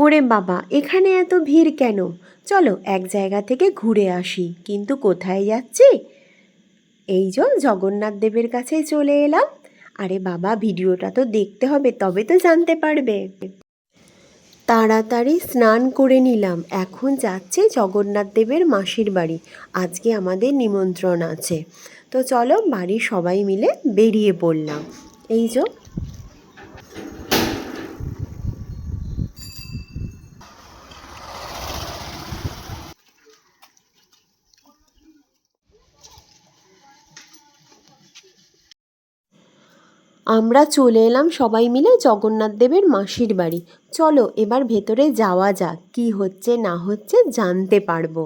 ওরে বাবা, এখানে এত ভিড় কেন? চলো এক জায়গা থেকে ঘুরে আসি। কিন্তু কোথায় যাচ্ছি? এই যে জগন্নাথ দেবের কাছে চলে এলাম। আরে বাবা, ভিডিওটা তো দেখতে হবে, তবে তো জানতে পারবে। তাড়াতাড়ি স্নান করে নিলাম, এখন যাচ্ছে জগন্নাথ দেবের মাসির বাড়ি। আজকে আমাদের নিমন্ত্রণ আছে। তো চলো, বাড়ির সবাই মিলে বেরিয়ে পড়লাম। এই যে আমরা চলে এলাম সবাই মিলে জগন্নাথ দেবের মাসির বাড়ি। চলো এবার ভেতরে যাওয়া যাক, কি হচ্ছে না হচ্ছে জানতে পারবো।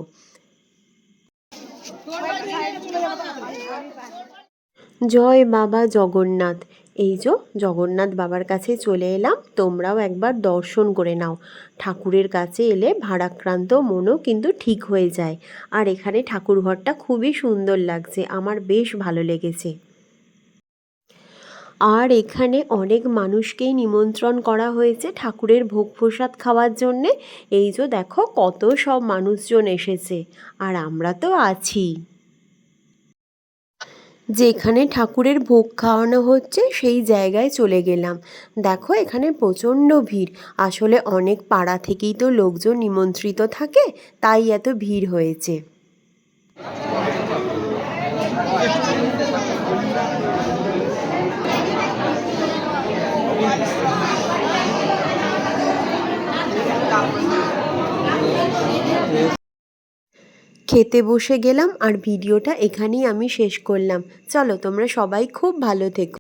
জয় বাবা জগন্নাথ। এই যে জগন্নাথ বাবার কাছে চলে এলাম, তোমরাও একবার দর্শন করে নাও। ঠাকুরের কাছে এলে ভারাক্রান্ত মনও কিন্তু ঠিক হয়ে যায়। আর এখানে ঠাকুরঘরটা খুবই সুন্দর লাগছে, আমার বেশ ভালো লেগেছে। আর এখানে অনেক মানুষকেই নিমন্ত্রণ করা হয়েছে ঠাকুরের ভোগ প্রসাদ খাওয়ার জন্যে। এই যে দেখো কত সব মানুষজন এসেছে, আর আমরা তো আছি। যেখানে ঠাকুরের ভোগ খাওয়ানো হচ্ছে সেই জায়গায় চলে গেলাম। দেখো এখানে প্রচণ্ড ভিড়। আসলে অনেক পাড়া থেকেই তো লোকজন নিমন্ত্রিত থাকে, তাই এত ভিড় হয়েছে। খেতে বসে গেলাম, আর ভিডিওটা এখানেই আমি শেষ করলাম। চলো তোমরা সবাই খুব ভালো থেকো।